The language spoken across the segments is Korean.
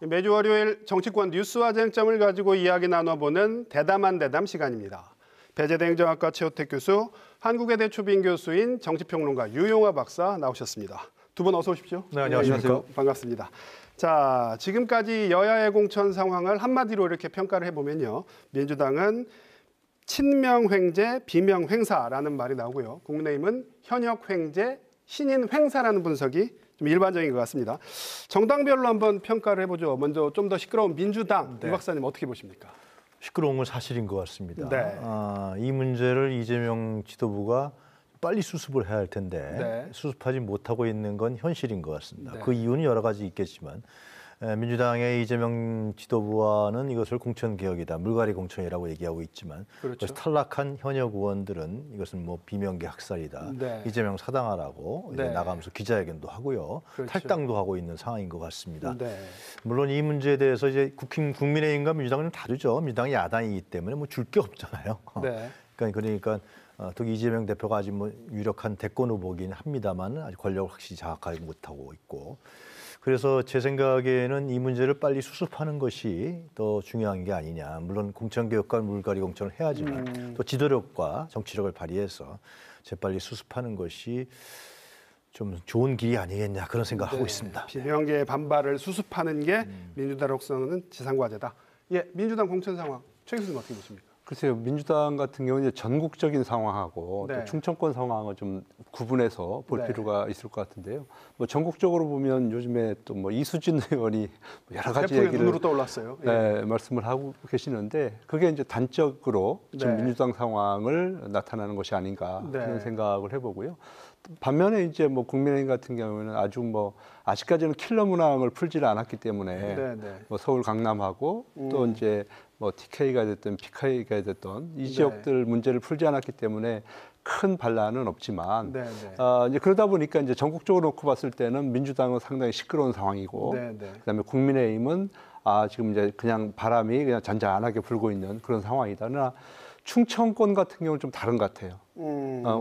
매주 월요일 정치권 뉴스와 쟁점을 가지고 이야기 나눠보는 대담한 대담 시간입니다. 배재대 행정학과 최호택 교수, 한국외대 초빙 교수인 정치평론가 유용화 박사 나오셨습니다. 두 분 어서 오십시오. 네, 안녕하십니까. 반갑습니다. 자, 지금까지 여야의 공천 상황을 한마디로 이렇게 평가를 해보면요. 민주당은 친명 횡재, 비명 횡사라는 말이 나오고요. 국민의힘은 현역 횡재, 신인 횡사라는 분석이 좀 일반적인 것 같습니다. 정당별로 한번 평가를 해보죠. 먼저 좀 더 시끄러운 민주당, 이 박사님 어떻게 보십니까? 시끄러운 건 사실인 것 같습니다. 네. 이 문제를 이재명 지도부가 빨리 수습을 해야 할 텐데 네. 수습하지 못하고 있는 건 현실인 것 같습니다. 네. 그 이유는 여러 가지 있겠지만 민주당의 이재명 지도부와는 이것을 공천개혁이다, 물갈이 공천이라고 얘기하고 있지만 그렇죠. 탈락한 현역 의원들은 이것은 뭐 비명계 학살이다, 네. 이재명 사당하라고 네. 나가면서 기자회견도 하고요, 그렇죠. 탈당도 하고 있는 상황인 것 같습니다. 네. 물론 이 문제에 대해서 이제 국민의힘과 민주당은 좀 다르죠. 민주당이 야당이기 때문에 뭐 줄 게 없잖아요. 네. 그러니까 특히 이재명 대표가 아직 뭐 유력한 대권 후보긴 합니다만 아직 권력을 확실히 장악하지 못하고 있고, 그래서 제 생각에는 이 문제를 빨리 수습하는 것이 더 중요한 게 아니냐. 물론 공천개혁과 물갈이 공천을 해야지만 또 지도력과 정치력을 발휘해서 재빨리 수습하는 것이 좀 좋은 길이 아니겠냐, 그런 생각을 하고 있습니다. 비명계의 반발을 수습하는 게 민주당으로서는 지상과제다. 예, 민주당 공천 상황, 최 교수님 어떻게 보십니까? 글쎄요, 민주당 같은 경우는 전국적인 상황하고 네. 또 충청권 상황을 좀 구분해서 볼 네. 필요가 있을 것 같은데요. 뭐 전국적으로 보면 요즘에 또 뭐 이수진 의원이 여러 가지 태풍의 얘기를 눈으로 떠올랐어요. 예. 네, 말씀을 하고 계시는데 그게 이제 단적으로 지금 네. 민주당 상황을 나타나는 것이 아닌가 네. 그런 생각을 해보고요. 반면에 이제 뭐 국민의힘 같은 경우에는 아주 뭐 아직까지는 킬러 문항을 풀지를 않았기 때문에 네, 네. 뭐 서울 강남하고 또 이제 뭐 TK가 됐든 PK가 됐든 이 네. 지역들 문제를 풀지 않았기 때문에 큰 반란은 없지만 네, 네. 이제 그러다 보니까 이제 전국적으로 놓고 봤을 때는 민주당은 상당히 시끄러운 상황이고 네, 네. 그다음에 국민의힘은 지금 이제 그냥 바람이 그냥 잔잔하게 불고 있는 그런 상황이다. 그러나 충청권 같은 경우는 좀 다른 것 같아요.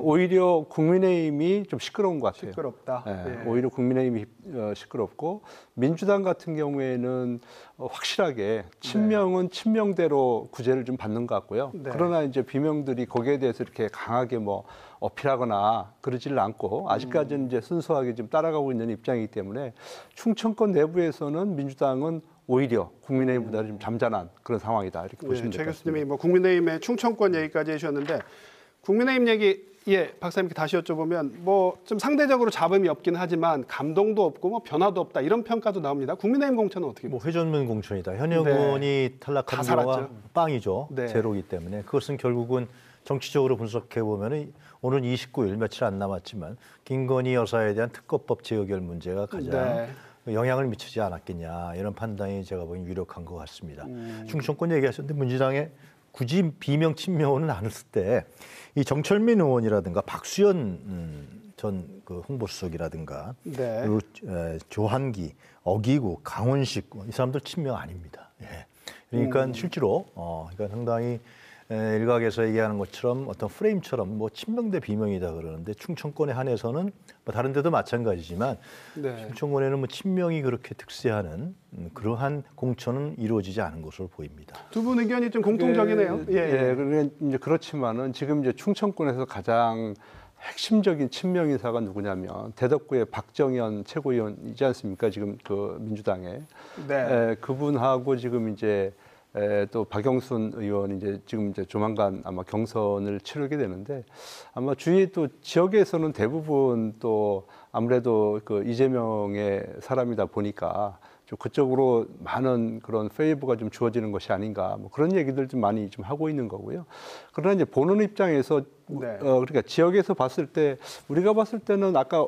오히려 국민의힘이 좀 시끄러운 것 같아요. 시끄럽다. 네, 예. 오히려 국민의힘이 시끄럽고 민주당 같은 경우에는 확실하게 친명은 친명대로 구제를 좀 받는 것 같고요. 네. 그러나 이제 비명들이 거기에 대해서 이렇게 강하게 뭐 어필하거나 그러지를 않고 아직까지는 이제 순수하게 좀 따라가고 있는 입장이기 때문에 충청권 내부에서는 민주당은 오히려 국민의힘보다 좀 잠잠한 그런 상황이다, 이렇게 보시면 최 될 것 같습니다. 교수님이 뭐 국민의힘의 충청권 얘기까지 해주셨는데 국민의힘 얘기 박사님께 다시 여쭤보면 뭐 좀 상대적으로 잡음이 없긴 하지만 감동도 없고 뭐 변화도 없다, 이런 평가도 나옵니다. 국민의힘 공천은 어떻게 보세요? 뭐 회전문 공천이다. 현역 네. 의원이 다 탈락하는 살았죠. 경우가 빵이죠. 네. 제로이기 때문에 그것은 결국은 정치적으로 분석해 보면은 오늘 29일 며칠 안 남았지만 김건희 여사에 대한 특검법 재의결 문제가 가장 영향을 미치지 않았겠냐, 이런 판단이 제가 보기엔 유력한 것 같습니다. 충청권 얘기하셨는데 민주당에 굳이 비명 친명은 안 했을 때 이 정철민 의원이라든가 박수현 전 그 홍보수석이라든가 네. 그리고 조한기, 어기구, 강훈식, 이 사람들 친명 아닙니다. 예. 그러니까 실제로 그러니까 상당히 일각에서 얘기하는 것처럼 어떤 프레임처럼 뭐 친명 대 비명이다 그러는데 충청권에 한해서는 뭐 다른 데도 마찬가지지만 네. 충청권에는 뭐 친명이 그렇게 특세하는 그러한 공천은 이루어지지 않은 것으로 보입니다. 두 분 의견이 좀 공통적이네요. 예, 그러니까 이제 그렇지만은 지금 이제 충청권에서 가장 핵심적인 친명 인사가 누구냐면 대덕구의 박정현 최고위원이지 않습니까? 지금 그 민주당에 네. 그분하고 지금 이제 또 박영순 의원이 이제 지금 이제 조만간 아마 경선을 치르게 되는데 아마 주위 또 지역에서는 대부분 또 아무래도 그 이재명의 사람이다 보니까 좀 그쪽으로 많은 그런 페이버가 좀 주어지는 것이 아닌가, 뭐 그런 얘기들 좀 많이 좀 하고 있는 거고요. 그러나 이제 보는 입장에서 네. 그러니까 지역에서 봤을 때 우리가 봤을 때는 아까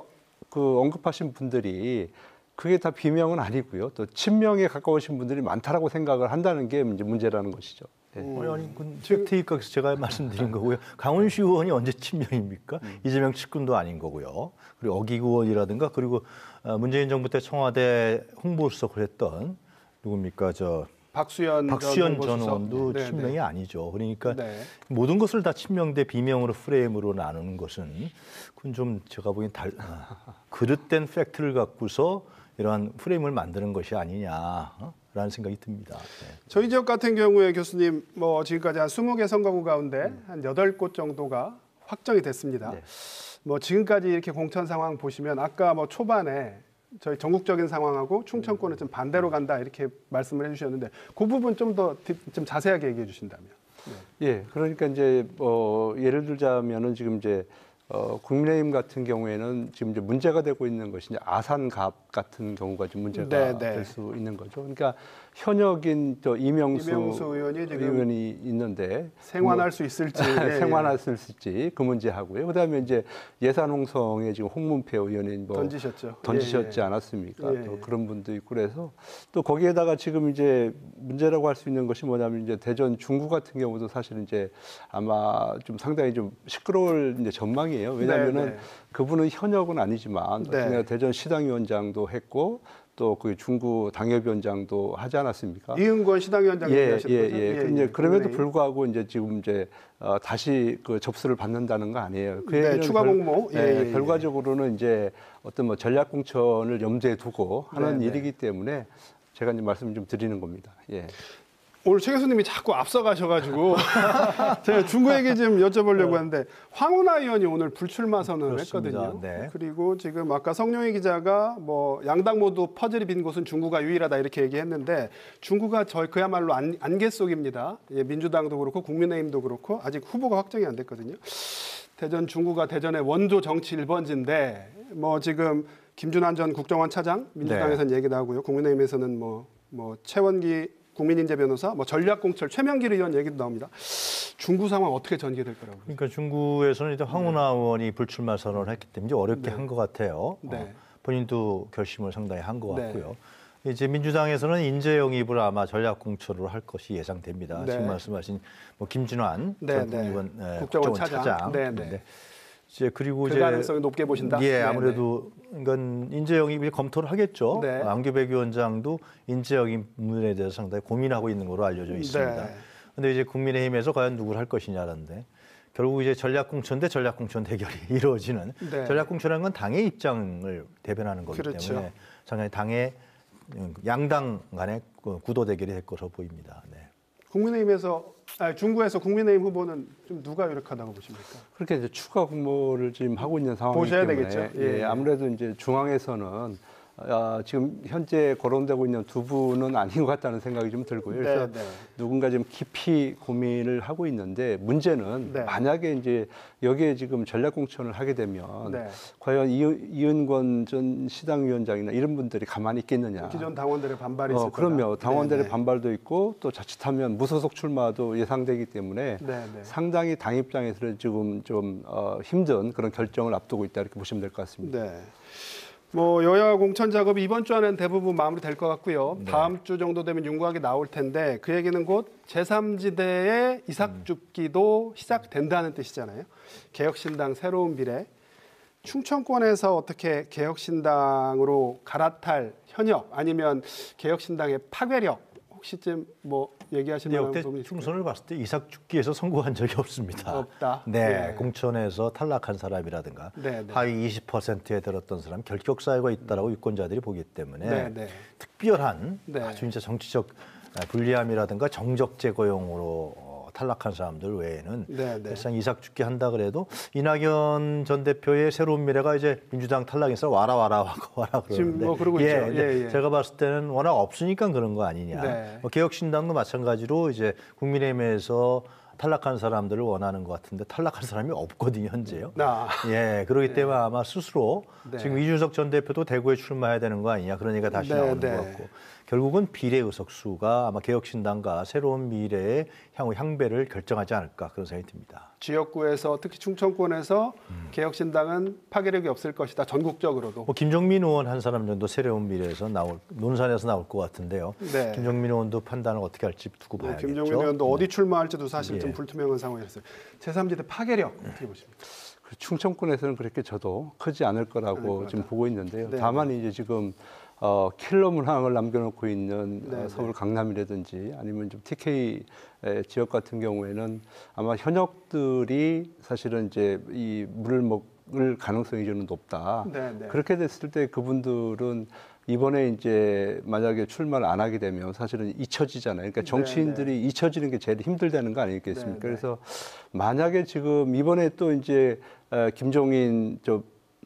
그 언급하신 분들이 그게 다 비명은 아니고요. 또 친명에 가까우신 분들이 많다라고 생각을 한다는 게 이제 문제라는 것이죠. 예. 아니, 팩트입각에서 제가 말씀드린 거고요. 강훈식 의원이 언제 친명입니까? 이재명 측근도 아닌 거고요. 그리고 어기구 의원이라든가 그리고 문재인 정부 때 청와대 홍보수석을 했던 누굽니까? 박수현 전 의원도 네, 친명이 네. 아니죠. 그러니까 네. 모든 것을 다 친명 대 비명으로 프레임으로 나누는 것은 그건 좀 제가 보기엔 그릇된 팩트를 갖고서 이러한 프레임을 만드는 것이 아니냐. 라는 생각이 듭니다. 네. 저희 지역 같은 경우에 교수님 뭐 지금까지 한 20개 선거구 가운데 한 8곳 정도가 확정이 됐습니다. 네. 뭐 지금까지 이렇게 공천 상황 보시면 아까 뭐 초반에 저희 전국적인 상황하고 충청권은 좀 반대로 간다 이렇게 말씀을 해주셨는데 그 부분 좀 더 좀 자세하게 얘기해 주신다면. 예, 그러니까 이제 예를 들자면은 지금 이제 국민의힘 같은 경우에는 지금 이제 문제가 되고 있는 것이 이제 아산갑 같은 경우가 좀 문제가 네, 네. 될 수 있는 거죠. 그러니까 현역인 또 이명수 의원이 지금 의원이 있는데 생환할 수 있을지 생환할 수 있을지 그 문제하고요. 그다음에 이제 예산홍성에 지금 홍문표 의원이 뭐 던지셨지 않았습니까? 예, 또 예. 그런 분도 있고 그래서 또 거기에다가 지금 이제 문제라고 할 수 있는 것이 뭐냐면 이제 대전 중구 같은 경우도 사실 이제 아마 좀 상당히 좀 시끄러울 이제 전망이에요. 왜냐하면은 네, 네. 그분은 현역은 아니지만 네. 어쨌든 대전 시당위원장도 했고 또 그 중구 당협위원장도 하지 않았습니까? 이은권 시당위원장 얘기하시는 거죠? 근데 그럼에도 국민의힘. 불구하고 이제 지금 이제 다시 그 접수를 받는다는 거 아니에요. 그 네, 얘기는 추가 공모. 결과적으로는 이제 어떤 뭐 전략 공천을 염두에 두고 하는 네, 네. 일이기 때문에 제가 이제 말씀을 좀 드리는 겁니다. 예. 오늘 최 교수님이 자꾸 앞서가셔가지고 제가 중구 얘기 좀 여쭤보려고 하는데 황운하 의원이 오늘 불출마 선언을 그렇습니다. 했거든요. 네. 그리고 지금 아까 성룡희 기자가 뭐 양당 모두 퍼즐이 빈 곳은 중구가 유일하다 이렇게 얘기했는데 중구가 그야말로 안개 속입니다. 예, 민주당도 그렇고 국민의힘도 그렇고 아직 후보가 확정이 안 됐거든요. 대전 중구가 대전의 원조 정치 1번지인데 뭐 지금 김준환 전 국정원 차장 민주당에서는 얘기 나오고요. 국민의힘에서는 뭐 최원기 국민인재 변호사, 뭐 전략공천 최명길 의원 얘기도 나옵니다. 중구 상황 어떻게 전개될 거라고? 그러니까 중구에서는 이제 황운하 의원이 불출마 선언을 했기 때문에 이제 어렵게 한 것 같아요. 네. 본인도 결심을 상당히 한 것 네. 같고요. 이제 민주당에서는 인재 영입을 아마 전략 공천으로 할 것이 예상됩니다. 네. 지금 말씀하신 뭐 김진환 네, 전 네. 국정원 국정원 차장. 네, 네. 네. 이제 그리고 그 이제 가능성이 높게 보신다? 예, 네, 아무래도 이건 인재 영입을 검토를 하겠죠. 네. 안규백 위원장도 인재 영입 문에 대해서 상당히 고민하고 있는 걸로 알려져 있습니다. 네. 근데 이제 국민의힘에서 과연 누구를 할 것이냐는데 결국 이제 전략 공천 대 전략 공천 대결이 이루어지는 네. 전략 공천이라는 건 당의 입장을 대변하는 거기 그렇죠. 때문에 상당히 당의 양당 간의 구도 대결이 될 것으로 보입니다. 네. 중구에서 국민의힘 후보는 좀 누가 유력하다고 보십니까? 그렇게 이제 추가 공모를 지금 하고 있는 상황이기 보셔야 때문에 되겠죠. 예. 아무래도 이제 중앙에서는 지금 현재 거론되고 있는 두 분은 아닌 것 같다는 생각이 좀 들고요. 그래서 네, 네. 누군가 좀 깊이 고민을 하고 있는데 문제는 네. 만약에 이제 여기에 지금 전략 공천을 하게 되면 네. 과연 이은권 전 시당위원장이나 이런 분들이 가만히 있겠느냐. 기존 당원들의 반발이 있을 거다. 그럼요. 당원들의 네, 네. 반발도 있고 또 자칫하면 무소속 출마도 예상되기 때문에 네, 네. 상당히 당 입장에서는 지금 좀 힘든 그런 결정을 앞두고 있다 이렇게 보시면 될 것 같습니다. 네. 뭐 여야 공천 작업이 이번 주 안에는 대부분 마무리될 것 같고요. 네. 다음 주 정도 되면 윤곽이 나올 텐데 그 얘기는 곧 제3지대의 이삭죽기도 시작된다는 뜻이잖아요. 개혁신당 새로운 미래. 충청권에서 어떻게 개혁신당으로 갈아탈 현역 아니면 개혁신당의 파괴력 혹시쯤 뭐 얘기하실 근데 만한 역대 부분이 있을까요? 총선을 봤을 때 이삭죽기에서 선거한 적이 없습니다. 없다. 네, 네. 공천에서 탈락한 사람이라든가 네, 네. 하위 20%에 들었던 사람 결격 사유가 있다라고 유권자들이 보기 때문에 네, 네. 특별한 네. 아주 이제 정치적 불리함이라든가 정적 제거용으로 탈락한 사람들 외에는 네, 네. 사실상 이삭죽기 한다 그래도 이낙연 전 대표의 새로운 미래가 이제 민주당 탈락해서 와라 그러는데 지금 뭐 그러고 있죠. 예, 예. 제가 봤을 때는 워낙 없으니까 그런 거 아니냐. 네. 뭐 개혁신당도 마찬가지로 이제 국민의힘에서 탈락한 사람들을 원하는 것 같은데 탈락한 사람이 없거든요 현재요. 예, 그렇기 때문에 아마 스스로 네. 지금 이준석 전 대표도 대구에 출마해야 되는 거 아니냐 그런 얘기가 다시 네, 나오는 네. 것 같고 결국은 비례 의석수가 아마 개혁신당과 새로운 미래의 향후 향배를 결정하지 않을까 그런 생각이 듭니다. 지역구에서 특히 충청권에서 개혁신당은 파괴력이 없을 것이다. 전국적으로도. 뭐 김종민 의원 한 사람 정도 새로운 미래에서 논산에서 나올 것 같은데요. 네. 김종민 의원도 판단을 어떻게 할지 두고 뭐 봐야겠죠. 김종인 의원도 어디 출마할지도 사실 좀 예. 불투명한 상황이었어요. 제3지대 파괴력 어떻게 보십니까? 충청권에서는 그렇게 저도 크지 않을 거라고 지금 보고 있는데요. 네. 다만 이제 지금 킬러 문항을 남겨놓고 있는 네, 서울 강남이라든지 아니면 좀 TK 지역 같은 경우에는 아마 현역들이 사실은 이제 이 물을 먹을 가능성이 저는 높다. 네, 네. 그렇게 됐을 때 그분들은 이번에 이제 만약에 출마를 안 하게 되면 사실은 잊혀지잖아요. 그러니까 정치인들이 잊혀지는 게 제일 힘들다는 거 아니겠습니까? 그래서 만약에 지금 이번에 또 이제 김종인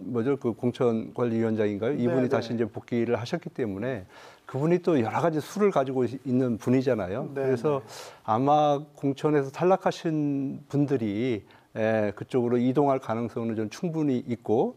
뭐죠? 그 공천관리위원장인가요? 이분이 다시 이제 복귀를 하셨기 때문에 그분이 또 여러 가지 수를 가지고 있는 분이잖아요. 그래서 아마 공천에서 탈락하신 분들이 그쪽으로 이동할 가능성은 좀 충분히 있고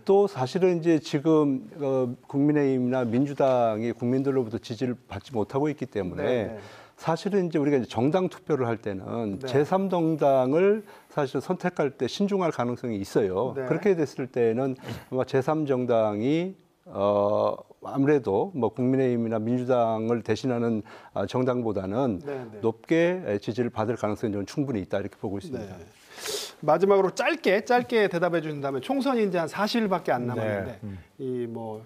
또 사실은 이제 지금 국민의힘이나 민주당이 국민들로부터 지지를 받지 못하고 있기 때문에 사실은 이제 우리가 이제 정당 투표를 할 때는 제3정당을 사실 선택할 때 신중할 가능성이 있어요. 그렇게 됐을 때는 아마 제3정당이 아무래도 뭐 국민의힘이나 민주당을 대신하는 정당보다는 높게 지지를 받을 가능성이 좀 충분히 있다 이렇게 보고 있습니다. 마지막으로 짧게 대답해 주신다면 총선이 이제 한 40일밖에 안 남았는데 이 뭐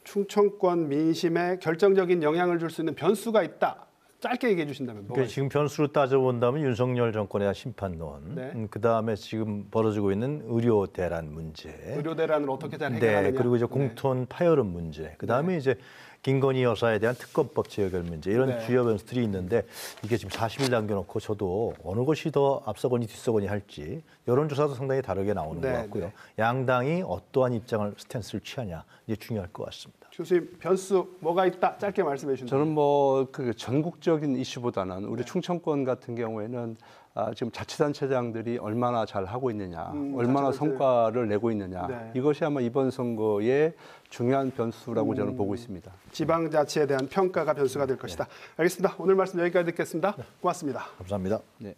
충청권 민심에 결정적인 영향을 줄 수 있는 변수가 있다. 짧게 얘기해 주신다면 뭐가 지금 변수로 따져본다면 윤석열 정권의 대한 심판론, 그다음에 지금 벌어지고 있는 의료 대란 문제, 의료 대란을 어떻게 잘 해결하느냐, 그리고 이제 공천 파열음 문제, 그다음에 이제 김건희 여사에 대한 특검법 재결 문제 이런 주요 변수들이 있는데 이게 지금 40일 남겨놓고 저도 어느 것이 더 앞서거니 뒤서거니 할지 여론조사도 상당히 다르게 나오는 것 같고요. 양당이 어떠한 입장을 스탠스를 취하냐 이게 중요할 것 같습니다. 교수님 변수 뭐가 있다 짧게 말씀해 주신다면. 저는 뭐 그 전국적인 이슈보다는 우리 충청권 같은 경우에는 지금 자치단체장들이 얼마나 잘 하고 있느냐, 얼마나 성과를 내고 있느냐 이것이 아마 이번 선거의 중요한 변수라고 저는 보고 있습니다. 지방자치에 대한 평가가 변수가 될 것이다. 알겠습니다. 오늘 말씀 여기까지 듣겠습니다. 고맙습니다. 감사합니다. 네.